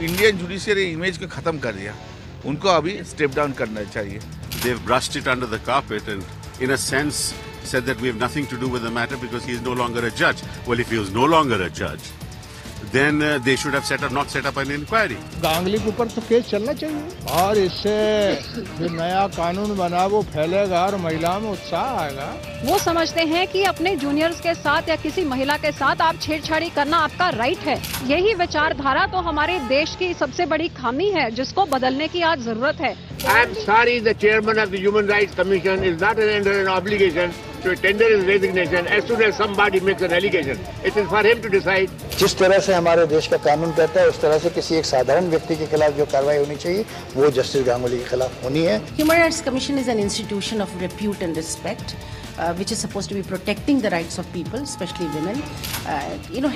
Indian judiciary image को खत्म कर दिया। उनको अभी स्टेप डाउन करना चाहिए। They've brushed it under the carpet and, in a sense, said that we have nothing to do with the matter because he is no longer a judge. Well, if he was no longer a judge, then they should have not set up an inquiry. Ganguly के ऊपर तो case चलना चाहिए और इससे जो नया कानून बना वो फैलेगा और महिलाओं में उत्साह आएगा। वो समझते हैं कि अपने जूनियर्स के साथ या किसी महिला के साथ आप छेड़छाड़ी करना आपका राइट है। यही विचारधारा तो हमारे देश की सबसे बड़ी खामी है, जिसको बदलने की आज जरूरत है। I am sorry, the chairman of the Human Rights Commission is not under an obligation to tender his resignation as soon as somebody makes an allegation. It is for him to decide. जिस तरह से हमारे देश का कानून कहता है उस तरह से किसी एक साधारण व्यक्ति के खिलाफ जो कार्रवाई होनी चाहिए वो जस्टिस गांगुली के खिलाफ होनी है। Human Rights Commission is an institution of repute and respect, which is supposed to be protecting the rights of people, especially women.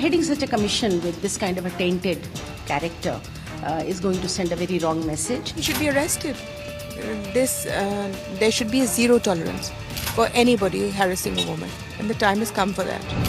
Heading such a commission with this kind of a tainted character is going to send a very wrong message. He should be arrested. There should be a zero tolerance for anybody harassing a woman, and the time has come for that.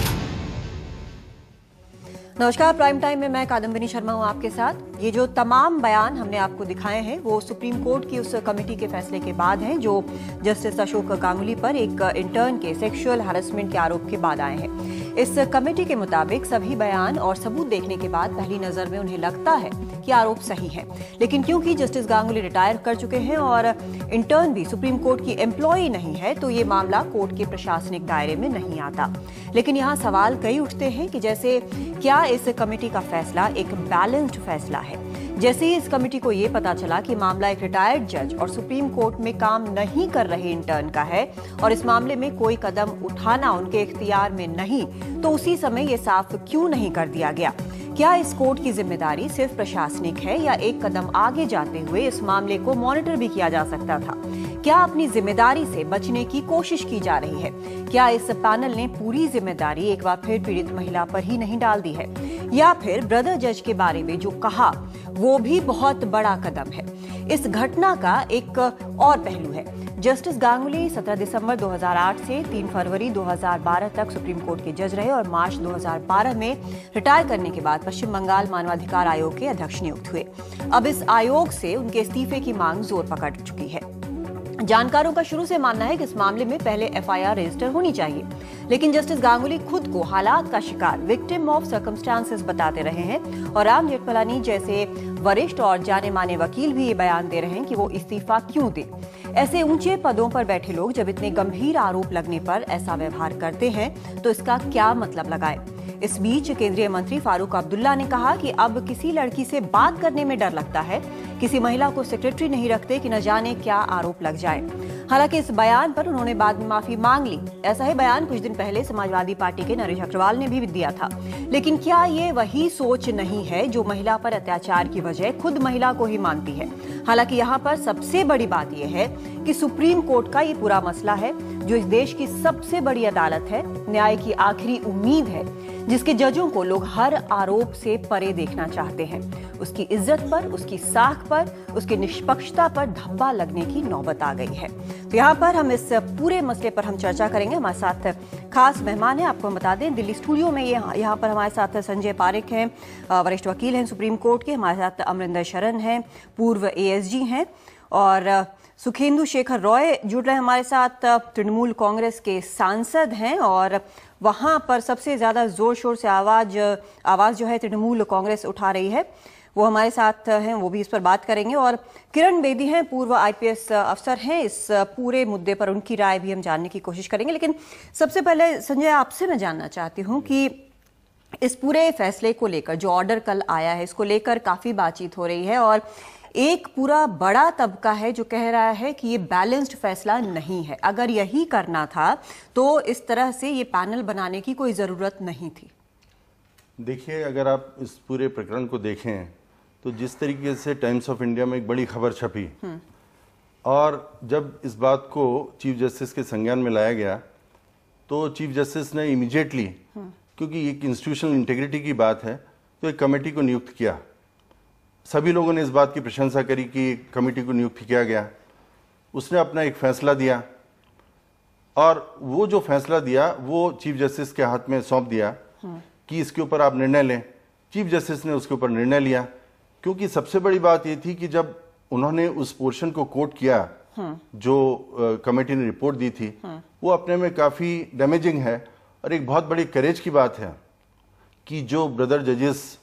नमस्कार, prime time में मैं कादम्बिनी शर्मा हूं आपके साथ। ये जो तमाम बयान हमने आपको दिखाए हैं वो सुप्रीम कोर्ट की उस कमेटी के फैसले के बाद हैं जो जस्टिस अशोक गांगुली पर एक इंटर्न के सेक्सुअल हैरेसमेंट के आरोप के बाद आए हैं। इस कमेटी के मुताबिक सभी बयान और सबूत देखने के बाद पहली नजर में उन्हें लगता है कि आरोप सही है, लेकिन क्योंकि जस्टिस गांगुली रिटायर कर चुके हैं और इंटर्न भी सुप्रीम कोर्ट की एम्प्लॉई नहीं है तो ये मामला कोर्ट के प्रशासनिक दायरे में नहीं आता। लेकिन यहाँ सवाल कई उठते हैं कि जैसे क्या इस कमेटी का फैसला एक बैलेंस्ड फैसला है। जैसे ही इस कमेटी को ये पता चला कि मामला एक रिटायर्ड जज और सुप्रीम कोर्ट में काम नहीं कर रहे इंटर्न का है और इस मामले में कोई कदम उठाना उनके इख्तियार में नहीं, तो उसी समय ये साफ क्यों नहीं कर दिया गया? क्या इस कोर्ट की जिम्मेदारी सिर्फ प्रशासनिक है या एक कदम आगे जाते हुए इस मामले को मॉनिटर भी किया जा सकता था? क्या अपनी जिम्मेदारी से बचने की कोशिश की जा रही है? क्या इस पैनल ने पूरी जिम्मेदारी एक बार फिर पीड़ित महिला पर ही नहीं डाल दी है, या फिर ब्रदर जज के बारे में जो कहा वो भी बहुत बड़ा कदम है? इस घटना का एक और पहलू है। जस्टिस गांगुली 17 दिसंबर 2008 से 3 फरवरी 2012 तक सुप्रीम कोर्ट के जज रहे और मार्च 2012 में रिटायर करने के बाद पश्चिम बंगाल मानवाधिकार आयोग के अध्यक्ष नियुक्त हुए। अब इस आयोग से उनके इस्तीफे की मांग जोर पकड़ चुकी है। जानकारों का शुरू से मानना है कि इस मामले में पहले एफआईआर रजिस्टर होनी चाहिए, लेकिन जस्टिस गांगुली खुद को हालात का शिकार, विक्टिम ऑफ सर्कमस्टांसेस बताते रहे हैं और राम जेठमलानी जैसे वरिष्ठ और जाने माने वकील भी ये बयान दे रहे हैं कि वो इस्तीफा क्यों दे। ऐसे ऊंचे पदों पर बैठे लोग जब इतने गंभीर आरोप लगने पर ऐसा व्यवहार करते हैं तो इसका क्या मतलब लगाए? इस बीच केंद्रीय मंत्री फारूक अब्दुल्ला ने कहा कि अब किसी लड़की से बात करने में डर लगता है, किसी महिला को सेक्रेटरी नहीं रखते कि न जाने क्या आरोप लग जाए। हालांकि इस बयान पर उन्होंने बाद में माफी मांग ली। ऐसा ही बयान कुछ दिन पहले समाजवादी पार्टी के नरेश अग्रवाल ने भी दिया था। लेकिन क्या ये वही सोच नहीं है जो महिला पर अत्याचार की वजह खुद महिला को ही मानती है? हालांकि यहाँ पर सबसे बड़ी बात यह है कि सुप्रीम कोर्ट का ये पूरा मसला है जो इस देश की सबसे बड़ी अदालत है, न्याय की आखिरी उम्मीद है, जिसके जजों को लोग हर आरोप से परे देखना चाहते हैं। उसकी इज्जत पर, उसकी साख पर, उसकी निष्पक्षता पर धब्बा लगने की नौबत आ गई है। तो यहाँ पर हम इस पूरे मसले पर हम चर्चा करेंगे। हमारे साथ खास मेहमान हैं, आपको हम बता दें दिल्ली स्टूडियो में यहाँ पर हमारे साथ संजय पारेख हैं, वरिष्ठ वकील हैं सुप्रीम कोर्ट के। हमारे साथ अमरिंदर शरण हैं, पूर्व एएसजी हैं, और सुखेंदु शेखर रॉय जुड़ रहे हैं हमारे साथ, तृणमूल कांग्रेस के सांसद हैं और वहां पर सबसे ज्यादा जोर शोर से आवाज जो है तृणमूल कांग्रेस उठा रही है, वो हमारे साथ हैं, वो भी इस पर बात करेंगे। और किरण बेदी हैं, पूर्व आईपीएस अफसर हैं, इस पूरे मुद्दे पर उनकी राय भी हम जानने की कोशिश करेंगे। लेकिन सबसे पहले संजय, आपसे मैं जानना चाहती हूँ कि इस पूरे फैसले को लेकर जो ऑर्डर कल आया है, इसको लेकर काफी बातचीत हो रही है और एक पूरा बड़ा तबका है जो कह रहा है कि ये बैलेंस्ड फैसला नहीं है। अगर यही करना था तो इस तरह से ये पैनल बनाने की कोई जरूरत नहीं थी। देखिए, अगर आप इस पूरे प्रकरण को देखें तो जिस तरीके से टाइम्स ऑफ इंडिया में एक बड़ी खबर छपी और जब इस बात को चीफ जस्टिस के संज्ञान में लाया गया तो चीफ जस्टिस ने इमीडिएटली, क्योंकि एक इंस्टीट्यूशनल इंटीग्रिटी की बात है, तो एक कमेटी को नियुक्त किया। सभी लोगों ने इस बात की प्रशंसा करी कि कमेटी को नियुक्त किया गया। उसने अपना एक फैसला दिया और वो जो फैसला दिया वो चीफ जस्टिस के हाथ में सौंप दिया कि इसके ऊपर आप निर्णय लें। चीफ जस्टिस ने उसके ऊपर निर्णय लिया क्योंकि सबसे बड़ी बात ये थी कि जब उन्होंने उस पोर्शन को कोट किया जो कमेटी ने रिपोर्ट दी थी, वो अपने में काफी डैमेजिंग है और एक बहुत बड़ी करेज की बात है कि जो ब्रदर जजेस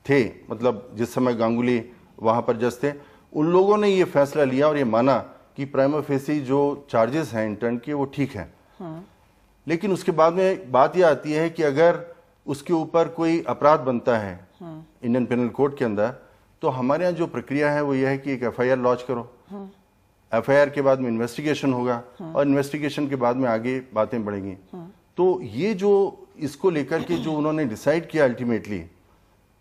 थे, मतलब जिस समय गांगुली वहां पर जज थे, उन लोगों ने ये फैसला लिया और ये माना कि प्राइमा फेसी जो चार्जेस हैं इंटर्न के वो ठीक है। लेकिन उसके बाद में बात यह आती है कि अगर उसके ऊपर कोई अपराध बनता है इंडियन पेनल कोड के अंदर, तो हमारे यहाँ जो प्रक्रिया है वो यह है कि एक एफआईआर लॉन्च करो, एफआईआर के बाद में इन्वेस्टिगेशन होगा और इन्वेस्टिगेशन के बाद में आगे बातें बढ़ेंगी। तो ये जो इसको लेकर के जो उन्होंने डिसाइड किया अल्टीमेटली,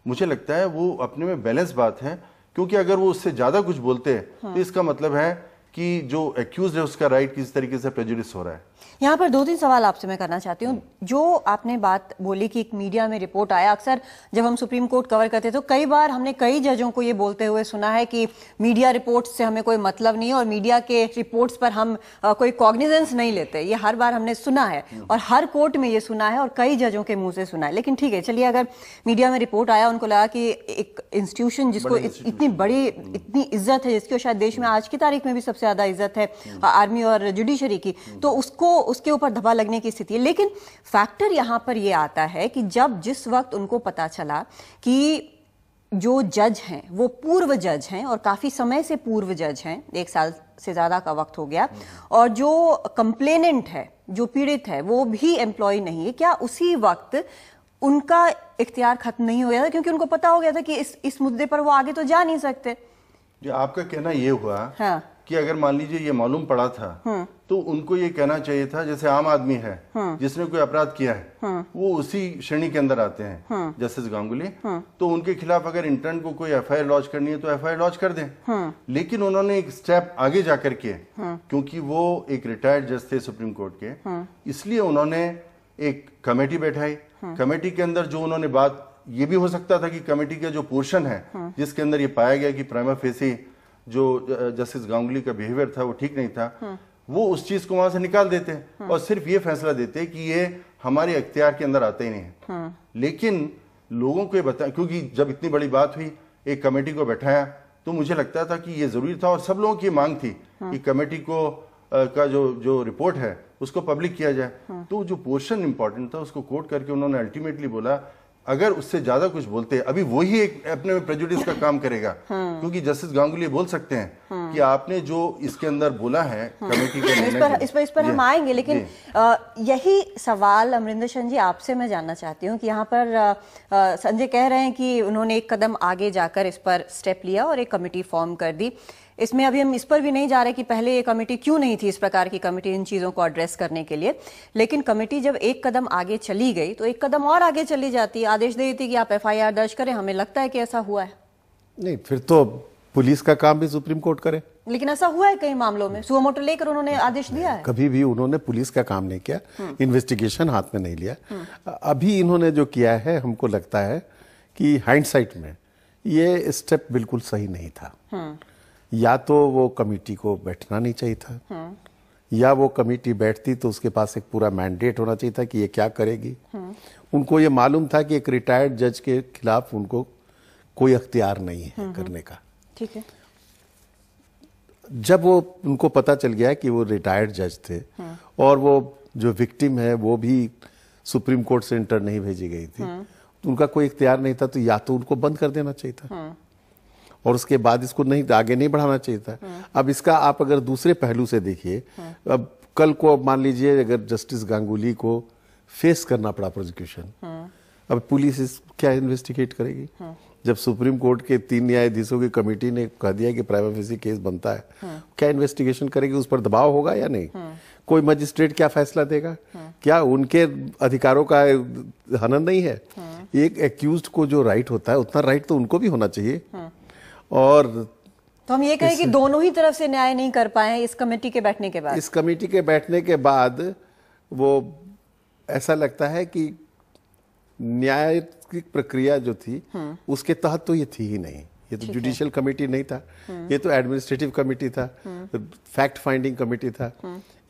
मुझे लगता है वो अपने में बैलेंस बात है, क्योंकि अगर वो उससे ज्यादा कुछ बोलते हैं तो इसका मतलब है कि जो एक्यूज है उसका राइट किसी तरीके से प्रेजुडिस हो रहा है। यहाँ पर 2-3 सवाल आपसे मैं करना चाहती हूँ। जो आपने बात बोली कि एक मीडिया में रिपोर्ट आया, अक्सर जब हम सुप्रीम कोर्ट कवर करते तो कई बार हमने कई जजों को ये बोलते हुए सुना है कि मीडिया रिपोर्ट्स से हमें कोई मतलब नहीं है और मीडिया के रिपोर्ट्स पर हम कोई कॉग्निजेंस नहीं लेते। ये हर बार हमने सुना है और हर कोर्ट में ये सुना है और कई जजों के मुंह से सुना है। लेकिन ठीक है, चलिए, अगर मीडिया में रिपोर्ट आया, उनको लगा कि एक इंस्टीट्यूशन जिसको इतनी बड़ी, इतनी इज्जत है, जिसको शायद देश में आज की तारीख में भी सबसे ज्यादा इज्जत है आर्मी और जुडिशरी की, तो उसके ऊपर धब्बा लगने की स्थिति है। लेकिन फैक्टर यहां पर यह आता है कि जिस वक्त उनको पता चला कि जो जज हैं वो पूर्व जज हैं और काफी समय से पूर्व जज हैं, 1 साल से ज्यादा का वक्त हो गया, और जो कंप्लेनेंट है, जो पीड़ित है, वो भी एम्प्लॉय नहीं है, क्या उसी वक्त उनका इख्तियार खत्म नहीं हो गया था? क्योंकि उनको पता हो गया था कि इस मुद्दे पर वो आगे तो जा नहीं सकते। जो आपका कहना ये हुआ कि अगर मान लीजिए ये मालूम पड़ा था तो उनको ये कहना चाहिए था, जैसे आम आदमी है जिसने कोई अपराध किया है वो उसी श्रेणी के अंदर आते हैं जस्टिस गांगुली, तो उनके खिलाफ अगर इंटर्न को कोई एफआईआर लॉन्च करनी है तो एफआईआर लॉन्च कर दें। लेकिन उन्होंने एक स्टेप आगे जाकर के, क्योंकि वो एक रिटायर्ड जज थे सुप्रीम कोर्ट के, इसलिए उन्होंने एक कमेटी बैठाई। कमेटी के अंदर जो उन्होंने बात, ये भी हो सकता था कि कमेटी का जो पोर्शन है जिसके अंदर ये पाया गया कि प्राइमा फेसी जो जस्टिस गांगुली का बिहेवियर था वो ठीक नहीं था, वो उस चीज को वहां से निकाल देते और सिर्फ ये फैसला देते कि ये हमारे अख्तियार के अंदर आते ही नहीं है। लेकिन लोगों को ये बताया, क्योंकि जब इतनी बड़ी बात हुई, एक कमेटी को बैठाया, तो मुझे लगता था कि ये जरूरी था और सब लोगों की मांग थी कि कमेटी को का जो रिपोर्ट है उसको पब्लिक किया जाए। तो जो पोर्शन इंपॉर्टेंट था उसको कोट करके उन्होंने अल्टीमेटली बोला अगर उससे ज्यादा कुछ बोलते, अभी वही एक अपने में प्रेजुडिस का काम करेगा, क्योंकि जस्टिस गांगुली बोल सकते हैं कि आपने जो इसके अंदर बोला है कमेटी के इस पर हम आएंगे। लेकिन यही सवाल अमरिंदर सेन जी आपसे मैं जानना चाहती हूँ कि यहाँ पर संजय कह रहे हैं कि उन्होंने एक कदम आगे जाकर इस पर स्टेप लिया और एक कमेटी फॉर्म कर दी। इसमें अभी हम इस पर भी नहीं जा रहे कि पहले ये कमेटी क्यों नहीं थी, इस प्रकार की कमेटी इन चीजों को एड्रेस करने के लिए। लेकिन कमेटी जब एक कदम आगे चली गई तो एक कदम और आगे चली जाती, आदेश दे देती कि आप एफआईआर दर्ज करें। हमें लगता है कि ऐसा हुआ है। नहीं, फिर तो पुलिस का काम भी सुप्रीम कोर्ट करे। लेकिन ऐसा हुआ है कई मामलों में, सुओ मोटो लेकर उन्होंने आदेश दिया है। कभी भी उन्होंने पुलिस का काम नहीं किया, इन्वेस्टिगेशन हाथ में नहीं लिया। अभी इन्होंने जो किया है, हमको लगता है कि हाइंडसाइट में ये स्टेप बिल्कुल सही नहीं था। या तो वो कमेटी को बैठना नहीं चाहिए था, या वो कमेटी बैठती तो उसके पास एक पूरा मैंडेट होना चाहिए था कि ये क्या करेगी। उनको ये मालूम था कि एक रिटायर्ड जज के खिलाफ उनको कोई अख्तियार नहीं है करने का। ठीक है। जब वो उनको पता चल गया कि वो रिटायर्ड जज थे और वो जो विक्टिम है वो भी सुप्रीम कोर्ट से इंटर नहीं भेजी गई थी, तो उनका कोई इख्तियार नहीं था, तो या तो उनको बंद कर देना चाहिए था और उसके बाद इसको नहीं आगे नहीं बढ़ाना चाहिए था। अब इसका आप अगर दूसरे पहलू से देखिए, अब कल को मान लीजिए अगर जस्टिस गांगुली को फेस करना पड़ा प्रोसिक्यूशन, अब पुलिस क्या इन्वेस्टिगेट करेगी? जब सुप्रीम कोर्ट के 3 न्यायाधीशों की कमेटी ने कह दिया कि प्राइमा फेसी केस बनता है, क्या इन्वेस्टिगेशन करेगी? उस पर दबाव होगा या नहीं? कोई मजिस्ट्रेट क्या फैसला देगा? क्या उनके अधिकारों का हनन नहीं है? एक एक्यूज्ड को जो राइट होता है उतना राइट तो उनको भी होना चाहिए। और तो हम ये कहें कि दोनों ही तरफ से न्याय नहीं कर पाए इस कमेटी के बैठने के बाद। इस कमेटी के बैठने के बाद वो ऐसा लगता है कि न्याय की प्रक्रिया जो थी उसके तहत तो ये थी ही नहीं। ये तो जुडिशियल कमेटी नहीं था, ये तो एडमिनिस्ट्रेटिव कमेटी था, फैक्ट फाइंडिंग कमेटी था।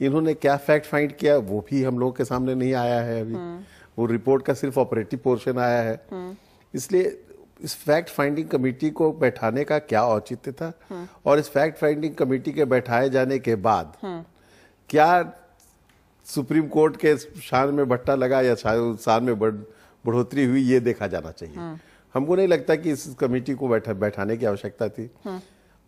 इन्होंने क्या फैक्ट फाइंड किया वो भी हम लोगों के सामने नहीं आया है अभी। वो रिपोर्ट का सिर्फ ऑपरेटिव पोर्शन आया है। इसलिए इस फैक्ट फाइंडिंग कमेटी को बैठाने का क्या औचित्य था और इस फैक्ट फाइंडिंग कमेटी के बैठाए जाने के बाद क्या सुप्रीम कोर्ट के शान में भट्टा लगा या शान में बढ़ोतरी हुई, ये देखा जाना चाहिए। हमको नहीं लगता कि इस कमेटी को बैठाने की आवश्यकता थी,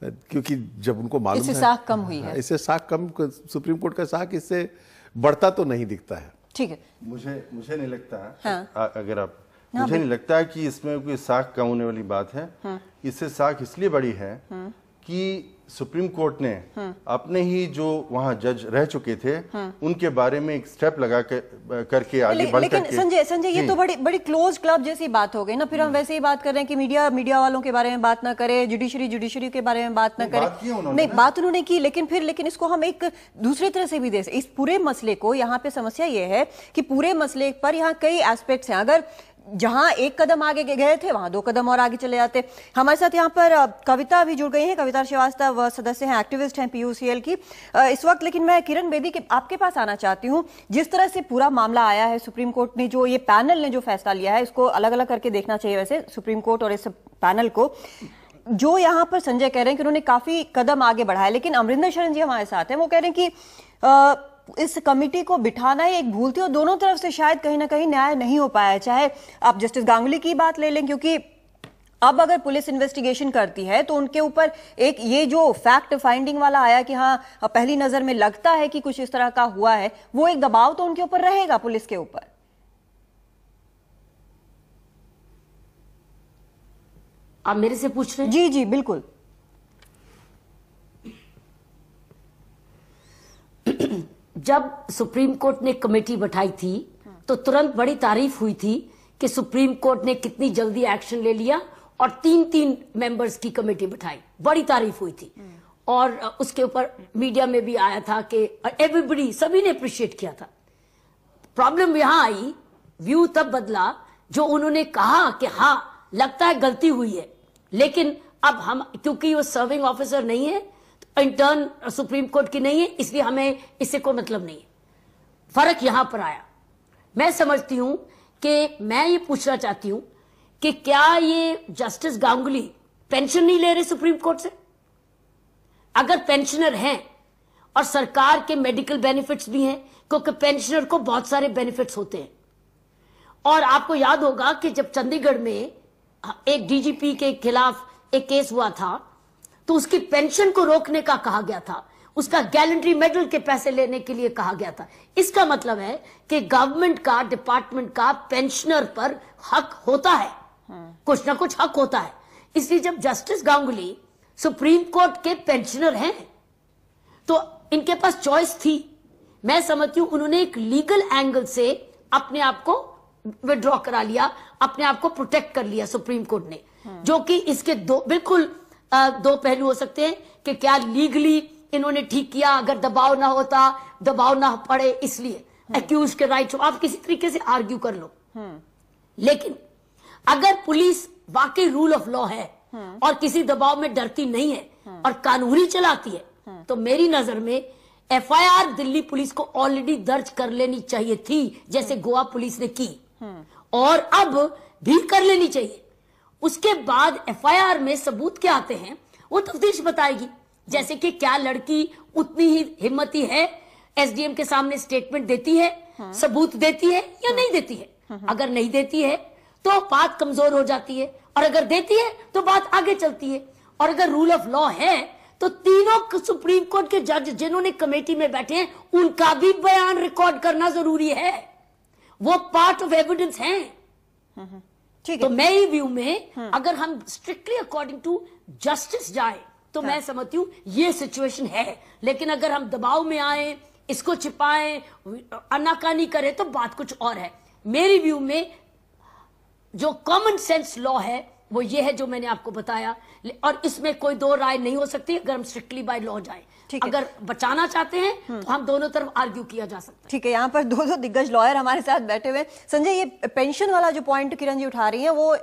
क्योंकि जब उनको मालूम है इससे साख कम हुई है, इससे साख कम, सुप्रीम कोर्ट का साख इससे बढ़ता तो नहीं दिखता है। ठीक है, मुझे नहीं लगता हाँ। अगर आप मुझे नहीं लगता कि इसमें कोई साख कम होने वाली बात है। इससे साख इसलिए बड़ी है कि सुप्रीम कोर्ट ने अपने ही जो वहां जज रह चुके थे उनके बारे में एक स्टेप लगा करके आगे बढ़ लेकिन करके संजय ये तो बड़ी क्लोज क्लब जैसी बात हो गई ना। फिर हम वैसे ही बात कर रहे हैं कि मीडिया वालों के बारे में बात ना करे, जुडिशरी के बारे में बात ना करे। नहीं, बात उन्होंने की, लेकिन इसको हम एक दूसरे तरह से भी दे, इस पूरे मसले को, यहाँ पे समस्या ये है कि पूरे मसले पर यहाँ कई एस्पेक्ट्स हैं। अगर जहां एक कदम आगे गए थे वहां 2 कदम और आगे चले जाते। हमारे साथ यहाँ पर कविता भी जुड़ गई हैं। कविता श्रीवास्तव सदस्य हैं, एक्टिविस्ट हैं PUCL की इस वक्त। लेकिन मैं किरण बेदी के आपके पास आना चाहती हूँ। जिस तरह से पूरा मामला आया है, सुप्रीम कोर्ट ने जो ये पैनल ने जो फैसला लिया है, इसको अलग अलग करके देखना चाहिए वैसे सुप्रीम कोर्ट और इस पैनल को। जो यहाँ पर संजय कह रहे हैं कि उन्होंने काफी कदम आगे बढ़ाया, लेकिन अमरिंदर शरण जी हमारे साथ हैं, वो कह रहे हैं कि इस कमेटी को बिठाना ही एक भूल थी और दोनों तरफ से शायद कहीं ना कहीं न्याय नहीं हो पाया। चाहे आप जस्टिस गांगुली की बात ले लें, क्योंकि अब अगर पुलिस इन्वेस्टिगेशन करती है तो उनके ऊपर एक ये जो फैक्ट फाइंडिंग वाला आया कि हाँ पहली नजर में लगता है कि कुछ इस तरह का हुआ है, वो एक दबाव तो उनके ऊपर रहेगा, पुलिस के ऊपर। आप मेरे से पूछ रहे हैं? जी बिल्कुल। जब सुप्रीम कोर्ट ने कमेटी बैठाई थी तो तुरंत बड़ी तारीफ हुई थी कि सुप्रीम कोर्ट ने कितनी जल्दी एक्शन ले लिया और 3 मेंबर्स की कमेटी बैठाई, बड़ी तारीफ हुई थी। और उसके ऊपर मीडिया में भी आया था कि एवरीबडी, सभी ने अप्रिशिएट किया था। प्रॉब्लम यहां आई, व्यू तब बदला जो उन्होंने कहा कि हाँ लगता है गलती हुई है, लेकिन अब हम, क्योंकि वो सर्विंग ऑफिसर नहीं है, इंटर्न सुप्रीम कोर्ट की नहीं है, इसलिए हमें इससे कोई मतलब नहीं है। फर्क यहां पर आया। मैं समझती हूं कि मैं ये पूछना चाहती हूं कि क्या ये जस्टिस गांगुली पेंशन नहीं ले रहे सुप्रीम कोर्ट से? अगर पेंशनर हैं और सरकार के मेडिकल बेनिफिट्स भी हैं, क्योंकि पेंशनर को बहुत सारे बेनिफिट्स होते हैं। और आपको याद होगा कि जब चंडीगढ़ में एक DGP के खिलाफ एक केस हुआ था तो उसकी पेंशन को रोकने का कहा गया था, उसका गैलेंट्री मेडल के पैसे लेने के लिए कहा गया था। इसका मतलब है कि गवर्नमेंट का, डिपार्टमेंट का पेंशनर पर हक होता है, कुछ ना कुछ हक होता है। इसलिए जब जस्टिस गांगुली सुप्रीम कोर्ट के पेंशनर हैं तो इनके पास चॉइस थी। मैं समझती हूं उन्होंने एक लीगल एंगल से अपने आप को विड्रॉ करा लिया, अपने आप को प्रोटेक्ट कर लिया सुप्रीम कोर्ट ने, जो कि इसके बिल्कुल 2 पहलू हो सकते हैं कि क्या लीगली इन्होंने ठीक किया, अगर दबाव ना होता, दबाव ना पड़े, इसलिए एक्यूज के राइट आप किसी तरीके से आर्ग्यू कर लो। लेकिन अगर पुलिस वाकई रूल ऑफ लॉ है और किसी दबाव में डरती नहीं है और कानूनी चलाती है, तो मेरी नजर में FIR दिल्ली पुलिस को ऑलरेडी दर्ज कर लेनी चाहिए थी, जैसे गोवा पुलिस ने की, और अब भी कर लेनी चाहिए। उसके बाद FIR में सबूत क्या आते हैं वो तफ्तीश बताएगी, जैसे कि क्या लड़की उतनी ही हिम्मती है, SDM के सामने स्टेटमेंट देती है, सबूत देती है या नहीं देती है। अगर नहीं देती है तो बात कमजोर हो जाती है, और अगर देती है तो बात आगे चलती है। और अगर रूल ऑफ लॉ है तो तीनों सुप्रीम कोर्ट के जज जिन्होंने कमेटी में बैठे हैं उनका भी बयान रिकॉर्ड करना जरूरी है, वो पार्ट ऑफ एविडेंस हैं। तो मेरी व्यू में अगर हम स्ट्रिक्टली अकॉर्डिंग टू जस्टिस जाए तो मैं समझती हूं ये सिचुएशन है। लेकिन अगर हम दबाव में आए, इसको छिपाएं, अनाकानी करें तो बात कुछ और है। मेरी व्यू में जो कॉमन सेंस लॉ है वो ये है जो मैंने आपको बताया, और इसमें कोई 2 राय नहीं हो सकती अगर हम स्ट्रिक्टली बाय लॉ जाए। अगर बचाना चाहते हैं तो हम दोनों तरफ आर्ग्यू किया जा सकता है। ठीक है, यहाँ पर 2 दिग्गज लॉयर हमारे साथ बैठे हुए। संजय, ये पेंशन वाला जो पॉइंट किरण जी उठा रही हैं वो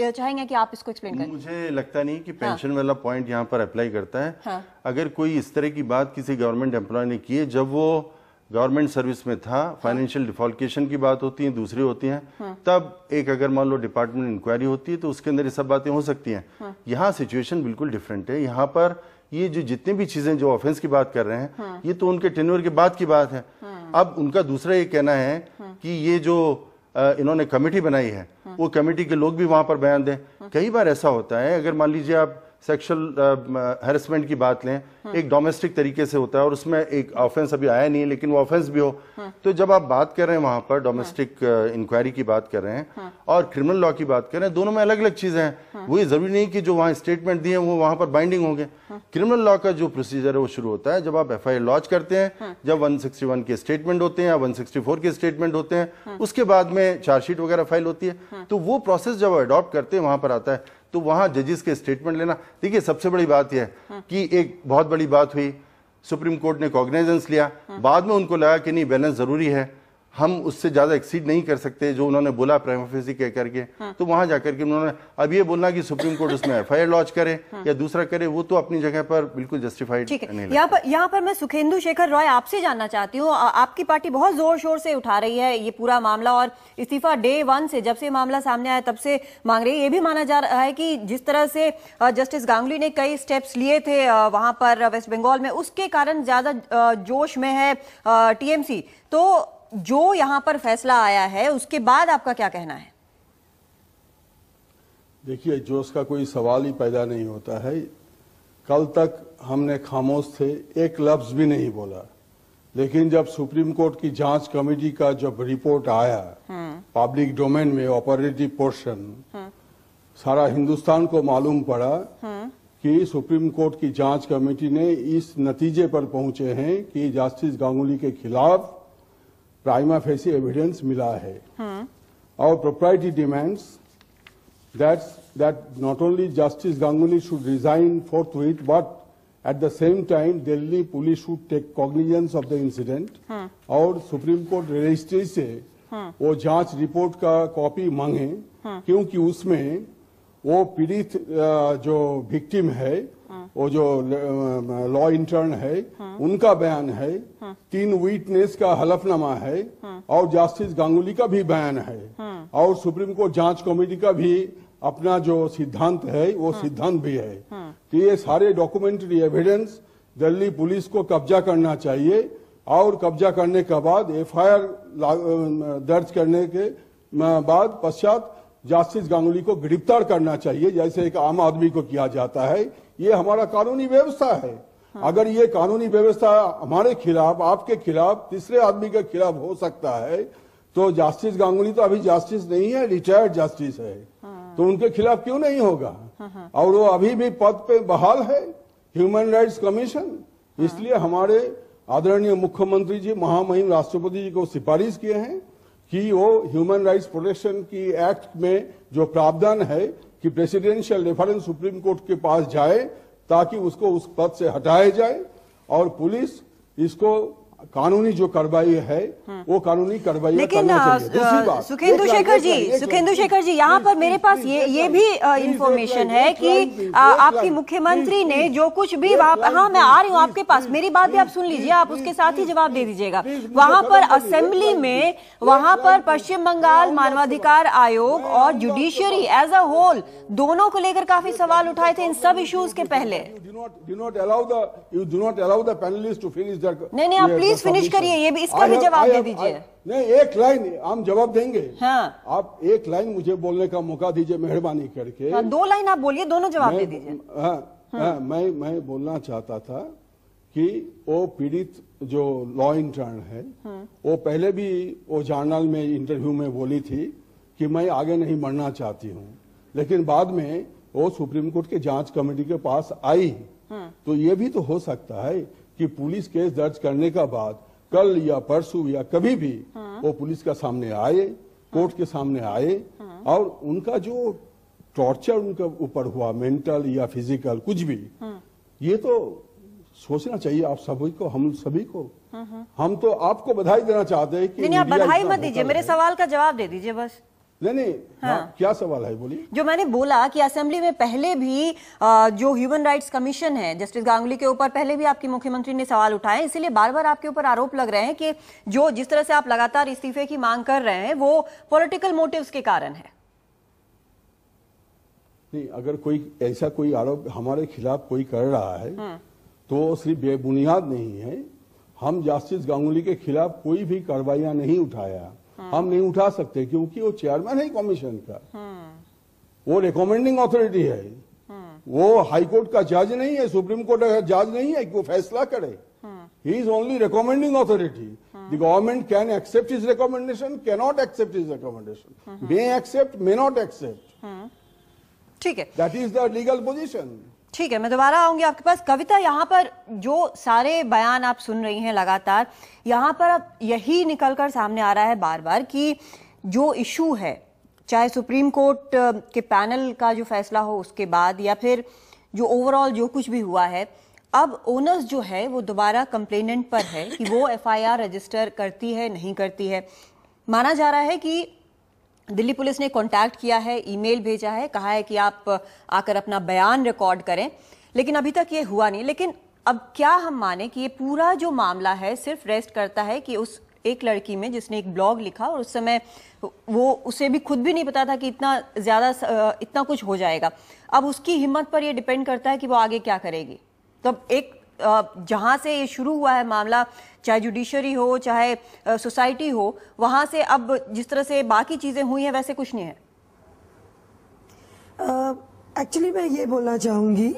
चाहेंगे कि आप इसको एक्सप्लेन करें। मुझे लगता नहीं कि पेंशन वाला पॉइंट यहाँ पर अप्लाई करता है। अगर कोई इस तरह की बात किसी गवर्नमेंट एम्प्लॉय ने की है, जब वो गवर्नमेंट सर्विस में था, फाइनेंशियल डिफॉल्केशन की बात होती है, दूसरी होती है, तब एक अगर मान लो डिपार्टमेंट इंक्वायरी होती है तो उसके अंदर ये सब बातें हो सकती हैं। यहाँ सिचुएशन बिल्कुल डिफरेंट है। यहाँ पर ये जो जितनी भी चीजें जो ऑफेंस की बात कर रहे हैं ये तो उनके टेन्योर के बाद की बात है। अब उनका दूसरा ये कहना है कि ये जो इन्होंने कमेटी बनाई है वो कमेटी के लोग भी वहां पर बयान दें। कई बार ऐसा होता है, अगर मान लीजिए आप सेक्सुअल हैरेसमेंट की बात लें, एक डोमेस्टिक तरीके से होता है और उसमें एक ऑफेंस अभी आया नहीं है लेकिन वो ऑफेंस भी हो, तो जब आप बात कर रहे हैं वहां पर डोमेस्टिक इंक्वायरी की बात कर रहे हैं और क्रिमिनल लॉ की बात कर रहे हैं, दोनों में अलग अलग चीजें हैं। वो ये जरूरी नहीं कि जो वहां स्टेटमेंट दिए वो वहां पर बाइंडिंग होंगे। क्रिमिनल लॉ का जो प्रोसीजर है वो शुरू होता है जब आप FIR लॉन्च करते हैं, जब 161 के स्टेटमेंट होते हैं या 164 के स्टेटमेंट होते हैं, उसके बाद में चार्जशीट वगैरह फाइल होती है। तो वो प्रोसेस जब अडॉप्ट करते हैं वहां पर आता है, तो वहां जजेस के स्टेटमेंट लेना। देखिए सबसे बड़ी बात यह है कि एक बहुत बड़ी बात हुई, सुप्रीम कोर्ट ने कॉग्निजेंस लिया, बाद में उनको लगा कि नहीं बैलेंस जरूरी है, हम उससे ज्यादा एक्सीड नहीं कर सकते जो उन्होंने बोला प्राइमा फेसी कह करके, तो वहां जाकर के उन्होंने अब ये बोलना कि सुप्रीम कोर्ट उसमें FIR लॉन्च करे या दूसरा करे, वो तो अपनी जगह पर बिल्कुल जस्टिफाइड नहीं लगता। यहाँ पर मैं सुखेंदु शेखर रॉय आपसे जानना चाहती हूँ, आपकी पार्टी बहुत जोर शोर से उठा रही है ये पूरा मामला और इस्तीफा डे 1 से, जब से मामला सामने आया तब से मांग रही है। ये भी माना जा रहा है कि जिस तरह से जस्टिस गांगुली ने कई स्टेप्स लिए थे वहां पर वेस्ट बंगाल में, उसके कारण ज्यादा जोश में है TMC। तो जो यहां पर फैसला आया है उसके बाद आपका क्या कहना है? देखिए, जोश का कोई सवाल ही पैदा नहीं होता है। कल तक हमने खामोश थे, एक लफ्ज भी नहीं बोला, लेकिन जब सुप्रीम कोर्ट की जांच कमेटी का जब रिपोर्ट आया पब्लिक डोमेन में, ऑपरेटिव पोर्शन, सारा हिंदुस्तान को मालूम पड़ा कि सुप्रीम कोर्ट की जांच कमेटी ने इस नतीजे पर पहुंचे हैं कि जस्टिस गांगुली के खिलाफ प्राइमा फेसी एविडेंस मिला है। Our propriety demands that not only Justice Ganguly should resign forthwith, but at the same time Delhi police should take cognizance of the incident और सुप्रीम कोर्ट रजिस्ट्री से वो जांच report का copy मांगे, क्योंकि उसमें वो पीड़ित जो विक्टिम है, वो जो लॉ इंटर्न है, उनका बयान है, 3 विटनेस का हलफनामा है और जस्टिस गांगुली का भी बयान है और सुप्रीम कोर्ट जांच कमेटी का भी अपना जो सिद्धांत है वो सिद्धांत भी है। तो ये सारे डॉक्यूमेंट्री एविडेंस दिल्ली पुलिस को कब्जा करना चाहिए और कब्जा करने के बाद FIR दर्ज करने के बाद पश्चात जस्टिस गांगुली को गिरफ्तार करना चाहिए, जैसे एक आम आदमी को किया जाता है। ये हमारा कानूनी व्यवस्था है। अगर ये कानूनी व्यवस्था हमारे खिलाफ, आपके खिलाफ, तीसरे आदमी के खिलाफ हो सकता है, तो जस्टिस गांगुली तो अभी जस्टिस नहीं है, रिटायर्ड जस्टिस है, तो उनके खिलाफ क्यों नहीं होगा? और वो अभी भी पद पे बहाल है, ह्यूमन राइट्स कमीशन। इसलिए हमारे आदरणीय मुख्यमंत्री जी, महामहिम राष्ट्रपति जी को सिफारिश किए हैं कि वो ह्यूमन राइट्स प्रोटेक्शन की एक्ट में जो प्रावधान है कि प्रेसिडेंशियल रेफरेंस सुप्रीम कोर्ट के पास जाए ताकि उसको उस पद से हटाया जाए और पुलिस इसको कानूनी जो कार्रवाई है वो कानूनी कार्रवाई करना चाहिए। दूसरी बात, सुखेंदु शेखर जी, यहाँ पर मेरे पास ये भी इंफॉर्मेशन है कि आपकी मुख्यमंत्री ने जो कुछ भी हाँ मैं आ रही हूँ आपके पास, मेरी बात भी आप सुन लीजिए, आप उसके साथ ही जवाब दे दीजिएगा। वहां पर असेंबली में, वहां पर पश्चिम बंगाल मानवाधिकार आयोग और जुडिशियरी एज अ होल दोनों को लेकर काफी सवाल उठाए थे इन सब इश्यूज के पहले। नहीं, आप प्लीज फिनिश करिए, ये भी इसका भी जवाब दे दीजिए। नहीं, एक लाइन हम जवाब देंगे। हाँ। आप एक लाइन मुझे बोलने का मौका दीजिए मेहरबानी करके। हाँ, 2 लाइन आप बोलिए, दोनों जवाब दे दीजिए। मैं बोलना चाहता था कि वो पीड़ित जो लॉ इंटर्न है वो पहले भी वो जर्नल में इंटरव्यू में बोली थी कि मैं आगे नहीं बढ़ना चाहती हूँ, लेकिन बाद में वो सुप्रीम कोर्ट के जांच कमेटी के पास आई। तो ये भी तो हो सकता है कि पुलिस केस दर्ज करने का बाद कल या परसों या कभी भी वो पुलिस का सामने आए, कोर्ट के सामने आए और उनका जो टॉर्चर उनके ऊपर हुआ, मेंटल या फिजिकल कुछ भी, ये तो सोचना चाहिए आप सभी को, हम सभी को। हम तो आपको बधाई देना चाहते हैं कि नहीं, आप बधाई मत दीजिए, मेरे सवाल का जवाब दे दीजिए बस। नहीं हाँ, क्या सवाल है बोलिए। जो मैंने बोला कि असेंबली में पहले भी जो ह्यूमन राइट्स कमीशन है जस्टिस गांगुली के ऊपर पहले भी आपकी मुख्यमंत्री ने सवाल उठाए, इसीलिए बार बार आपके ऊपर आरोप लग रहे हैं कि जो जिस तरह से आप लगातार इस्तीफे की मांग कर रहे हैं वो पॉलिटिकल मोटिव्स के कारण है। नहीं, अगर कोई ऐसा कोई आरोप हमारे खिलाफ कोई कर रहा है तो सिर्फ बेबुनियाद नहीं है। हम जस्टिस गांगुली के खिलाफ कोई भी कार्रवाइयां नहीं उठाया, हम नहीं उठा सकते क्योंकि वो चेयरमैन है कमीशन का, वो रिकमेंडिंग अथॉरिटी है, वो हाई कोर्ट का जज नहीं है, सुप्रीम कोर्ट का जज नहीं है कि वो फैसला करे। He is only recommending authority. The government can accept his recommendation, cannot accept his recommendation, may accept, may not accept. ठीक है, that is the legal position. ठीक है, मैं दोबारा आऊंगी आपके पास। कविता, यहाँ पर जो सारे बयान आप सुन रही हैं लगातार, यहाँ पर अब यही निकलकर सामने आ रहा है बार बार कि जो इशू है, चाहे सुप्रीम कोर्ट के पैनल का जो फैसला हो उसके बाद या फिर जो ओवरऑल जो कुछ भी हुआ है, अब ओनर्स जो है वो दोबारा कंप्लेनेंट पर है कि वो एफआईआर रजिस्टर करती है नहीं करती है। माना जा रहा है कि दिल्ली पुलिस ने कांटेक्ट किया है, ईमेल भेजा है, कहा है कि आप आकर अपना बयान रिकॉर्ड करें, लेकिन अभी तक ये हुआ नहीं। लेकिन अब क्या हम माने कि ये पूरा जो मामला है सिर्फ रेस्ट करता है कि उस एक लड़की में जिसने एक ब्लॉग लिखा और उस समय वो उसे भी खुद भी नहीं पता था कि इतना कुछ हो जाएगा। अब उसकी हिम्मत पर ये डिपेंड करता है कि वो आगे क्या करेगी। तो अब एक जहां से ये शुरू हुआ है मामला, चाहे जुडिशरी हो चाहे सोसाइटी हो, वहां से अब जिस तरह से बाकी चीजें हुई हैं वैसे कुछ नहीं है। एक्चुअली मैं ये बोलना चाहूंगी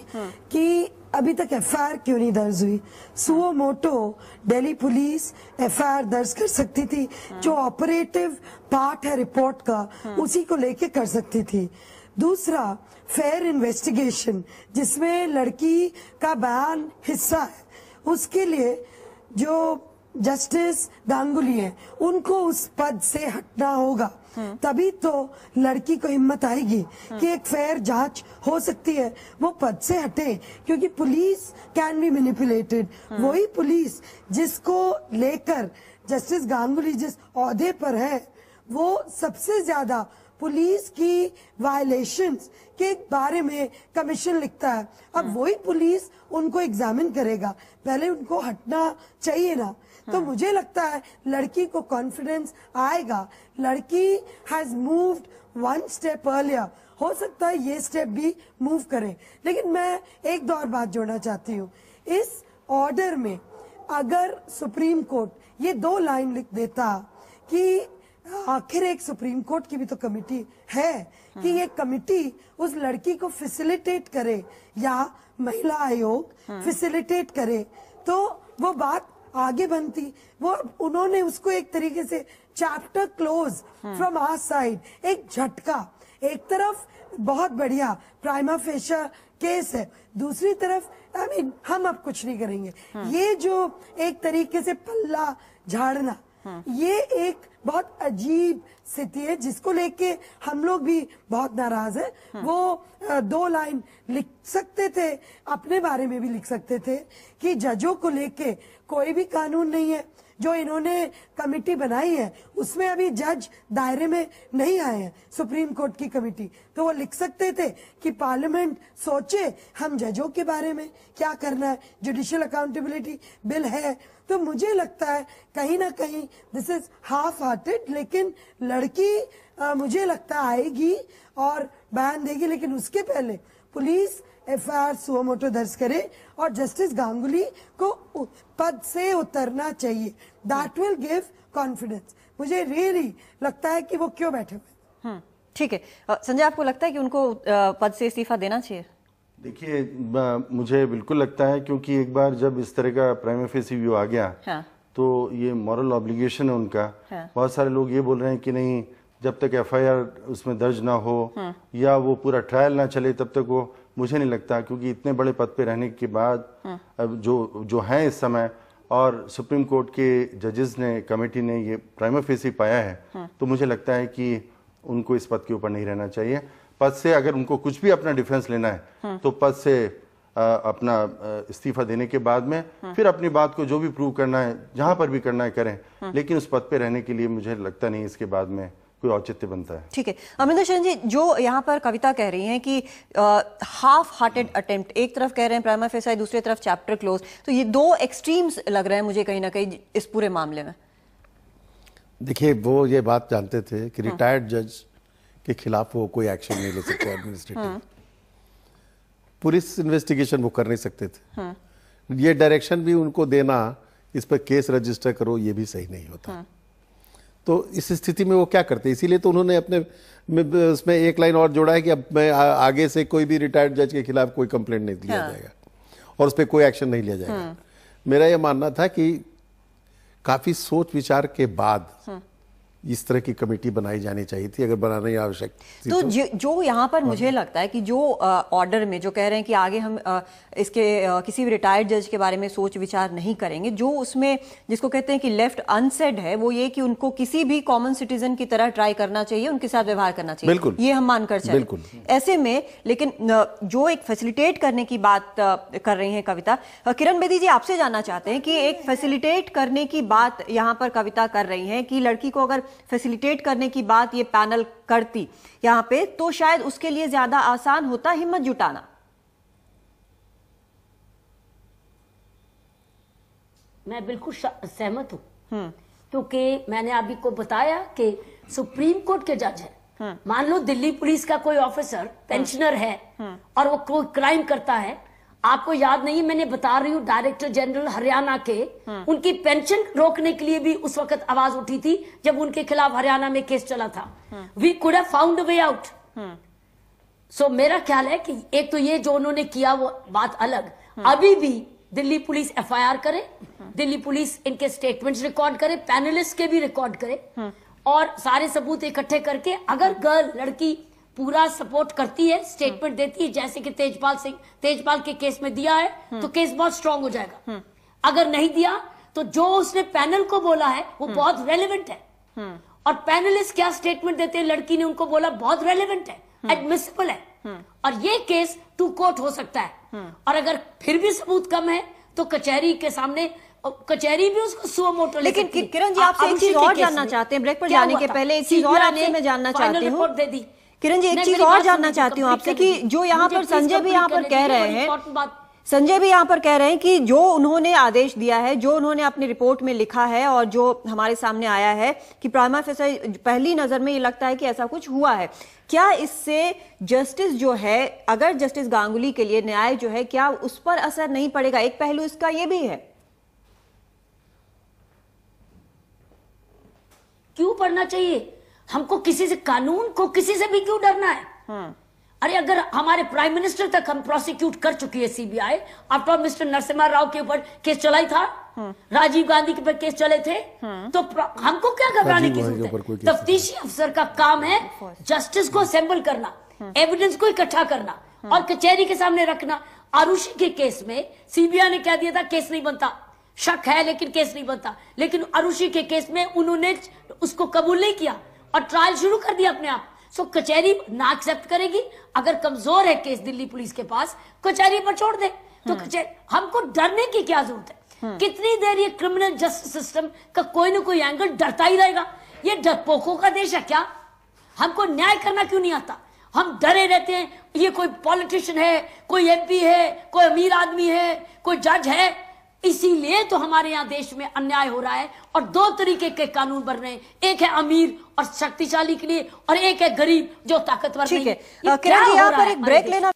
कि अभी तक एफआईआर क्यों नहीं दर्ज हुई। Suo motu Delhi police FIR दर्ज कर सकती थी, जो ऑपरेटिव पार्ट है रिपोर्ट का उसी को लेके कर सकती थी। दूसरा, फेयर इन्वेस्टिगेशन जिसमें लड़की का बयान हिस्सा है, उसके लिए जो जस्टिस गांगुली है उनको उस पद से हटना होगा, तभी तो लड़की को हिम्मत आएगी कि एक फेयर जांच हो सकती है, वो पद से हटे। क्योंकि पुलिस कैन बी मैनिपुलेटेड। वही पुलिस जिसको लेकर जस्टिस गांगुली जिस ओहदे पर है, वो सबसे ज्यादा पुलिस की वायलेशंस के बारे में कमीशन लिखता है। अब वही पुलिस उनको एग्जामिन करेगा, पहले उनको हटना चाहिए ना। तो मुझे लगता है लड़की को कॉन्फिडेंस आएगा। लड़की has moved one step earlier, हो सकता है ये स्टेप भी मूव करे। लेकिन मैं एक दो और बात जोड़ना चाहती हूँ। इस ऑर्डर में अगर सुप्रीम कोर्ट ये 2 लाइन लिख देता कि आखिर एक सुप्रीम कोर्ट की भी तो कमेटी है कि ये कमेटी उस लड़की को फैसिलिटेट करे या महिला आयोग फैसिलिटेट करे, तो वो बात आगे बनती। वो उन्होंने उसको एक तरीके से chapter close from our side, एक झटका। एक तरफ बहुत बढ़िया प्राइमा फेशिया केस है, दूसरी तरफ हम अब कुछ नहीं करेंगे। ये जो एक तरीके से पल्ला झाड़ना, ये एक बहुत अजीब स्थिति है जिसको लेके हम लोग भी बहुत नाराज है। वो 2 लाइन लिख सकते थे, अपने बारे में भी लिख सकते थे कि जजों को लेके कोई भी कानून नहीं है। जो इन्होंने कमेटी बनाई है उसमें अभी जज दायरे में नहीं आए हैं, सुप्रीम कोर्ट की कमेटी। तो वो लिख सकते थे कि पार्लियामेंट सोचे हम जजों के बारे में क्या करना है, जुडिशियल अकाउंटेबिलिटी बिल है। तो मुझे लगता है कहीं ना कहीं दिस इज हाफ हार्टेड। लेकिन लड़की मुझे लगता है आएगी और बयान देगी, लेकिन उसके पहले पुलिस एफआईआर सुओ मोटो दर्ज करे और जस्टिस गांगुली को पद से उतरना चाहिए। That will give confidence. मुझे रियली लगता है कि वो क्यों बैठे हुए। ठीक है संजय, आपको लगता है कि उनको पद से इस्तीफा देना चाहिए? देखिए, मुझे बिल्कुल लगता है, क्योंकि एक बार जब इस तरह का प्राइमा फेसी व्यू आ गया तो ये मॉरल ऑब्लिगेशन है उनका। बहुत सारे लोग ये बोल रहे हैं कि नहीं, जब तक एफआईआर उसमें दर्ज ना हो या वो पूरा ट्रायल ना चले तब तक वो, मुझे नहीं लगता, क्योंकि इतने बड़े पद पे रहने के बाद अब जो हैं इस समय, और सुप्रीम कोर्ट के जजेस ने, कमेटी ने ये प्राइमा फेसी पाया है, तो मुझे लगता है कि उनको इस पद के ऊपर नहीं रहना चाहिए। पद से अगर उनको कुछ भी अपना डिफेंस लेना है तो पद से अपना इस्तीफा देने के बाद में फिर अपनी बात को जो भी प्रूव करना है, जहां पर भी करना है करें, लेकिन उस पद पे रहने के लिए मुझे लगता नहीं इसके बाद में कोई औचित्य बनता है। ठीक है, अमरिंदर शरण जी, जो यहाँ पर कविता कह रही हैं कि हाफ हार्टेड अटेम्प्ट, एक तरफ कह रहे हैं प्राइमा फेसाई, दूसरी तरफ चैप्टर क्लोज, तो ये दो एक्सट्रीम्स लग रहे हैं मुझे कहीं ना कहीं इस पूरे मामले में। देखिए, वो ये बात जानते थे कि रिटायर्ड जज के खिलाफ वो कोई एक्शन नहीं ले सकते एडमिनिस्ट्रेटिव, पुलिस इन्वेस्टिगेशन वो कर नहीं सकते थे। ये डायरेक्शन भी उनको देना, इस पर केस रजिस्टर करो, ये भी सही नहीं होता। तो इस स्थिति में वो क्या करते, इसीलिए तो उन्होंने अपने उसमें एक लाइन और जोड़ा है कि अब मैं आगे से कोई भी रिटायर्ड जज के खिलाफ कोई कंप्लेंट नहीं लिया जाएगा और उस पर कोई एक्शन नहीं लिया जाएगा। मेरा यह मानना था कि काफी सोच विचार के बाद इस तरह की कमेटी बनाई जानी चाहिए थी, अगर बनाना ही आवश्यक थी। तो जो यहाँ पर मुझे लगता है कि जो ऑर्डर में जो कह रहे हैं कि आगे हम इसके किसी भी रिटायर्ड जज के बारे में सोच विचार नहीं करेंगे, जो उसमें जिसको कहते हैं कि लेफ्ट अनसेड है, वो ये कि उनको किसी भी कॉमन सिटीजन की तरह ट्राई करना चाहिए, उनके साथ व्यवहार करना चाहिए। बिल्कुल, ये हम मानकर चले। बिल्कुल। ऐसे में लेकिन जो एक फैसिलिटेट करने की बात कर रही है कविता, किरण बेदी जी आपसे जानना चाहते हैं कि एक फैसिलिटेट करने की बात यहाँ पर कविता कर रही है कि लड़की को अगर फैसिलिटेट करने की बात ये पैनल करती यहां पे, तो शायद उसके लिए ज्यादा आसान होता हिम्मत जुटाना। मैं बिल्कुल सहमत हूं, क्योंकि मैंने अभी को बताया कि सुप्रीम कोर्ट के जज है। मान लो दिल्ली पुलिस का कोई ऑफिसर पेंशनर है और वो कोई क्राइम करता है, आपको याद नहीं, मैंने बता रही हूँ, डायरेक्टर जनरल हरियाणा के उनकी पेंशन रोकने के लिए भी उस वक्त आवाज उठी थी जब उनके खिलाफ हरियाणा में केस चला था। We could have found a way out. So मेरा ख्याल है कि एक तो ये जो उन्होंने किया वो बात अलग, अभी भी दिल्ली पुलिस FIR करे, दिल्ली पुलिस इनके स्टेटमेंट्स रिकॉर्ड करे, पैनलिस्ट के भी रिकॉर्ड करे और सारे सबूत इकट्ठे करके, अगर गर्ल लड़की पूरा सपोर्ट करती है, स्टेटमेंट देती है, जैसे कि तेजपाल के केस में दिया है, तो केस बहुत स्ट्रांग हो जाएगा। अगर नहीं दिया तो जो उसने पैनल को बोला है वो बहुत रेलेवेंट है, और पैनलिस्ट क्या स्टेटमेंट देते हैं, लड़की ने उनको बोला, बहुत रेलेवेंट है, एडमिसिबल है, और ये केस टू कोर्ट हो सकता है। और अगर फिर भी सबूत कम है तो कचहरी के सामने, कचहरी भी उसको सुओ मोटो। लेकिन किरण जी आपसे एक चीज और जानना चाहते हैं, ब्रेक पर जाने के पहले एक चीज और आपसे मैं जानना चाहती हूँ किरण जी, एक चीज और जानना चाहती हूँ आपसे कि जो यहाँ पर संजय भी यहाँ पर कह रहे हैं कि जो उन्होंने आदेश दिया है, जो उन्होंने अपनी रिपोर्ट में लिखा है और जो हमारे सामने आया है कि प्राइमा फेसाई, पहली नजर में ये लगता है कि ऐसा कुछ हुआ है, क्या इससे जस्टिस जो है, अगर जस्टिस गांगुली के लिए न्याय जो है, क्या उस पर असर नहीं पड़ेगा? एक पहलू इसका ये भी है। क्यों पढ़ना चाहिए हमको? किसी से, कानून को किसी से भी क्यों डरना है? अरे अगर हमारे प्राइम मिनिस्टर तक हम प्रोसिक्यूट कर चुकी है CBI, after mister Narasimha Rao के ऊपर केस चलाई था, राजीव गांधी के ऊपर केस चले थे, तो हमको क्या घबराने की जरूरत है? तफ्तीशी अफसर का काम है जस्टिस को असेंबल करना, एविडेंस को इकट्ठा करना और कचहरी के सामने रखना। आरुषि के केस में सीबीआई ने कह दिया था केस नहीं बनता, शक है लेकिन केस नहीं बनता, लेकिन आरुषि के केस में उन्होंने उसको कबूल नहीं किया और ट्रायल शुरू कर दिया अपने आप। सो कचहरी ना एक्सेप्ट करेगी, अगर कमजोर है केस दिल्ली पुलिस के पास, कचहरी पर छोड़ दे। तो हमको डरने की क्या जरूरत है? कितनी देर ये क्रिमिनल जस्टिस सिस्टम का कोई ना कोई एंगल डरता ही रहेगा? ये डरपोकों का देश है क्या? हमको न्याय करना क्यों नहीं आता? हम डरे रहते हैं, ये कोई पॉलिटिशियन है, कोई MP है, कोई अमीर आदमी है, कोई जज है, इसीलिए तो हमारे यहाँ देश में अन्याय हो रहा है और दो तरीके के कानून बन रहे हैं, एक है अमीर और शक्तिशाली के लिए और एक है गरीब जो ताकतवर नहीं है। किरण जी, यहाँ पर एक ब्रेक लेना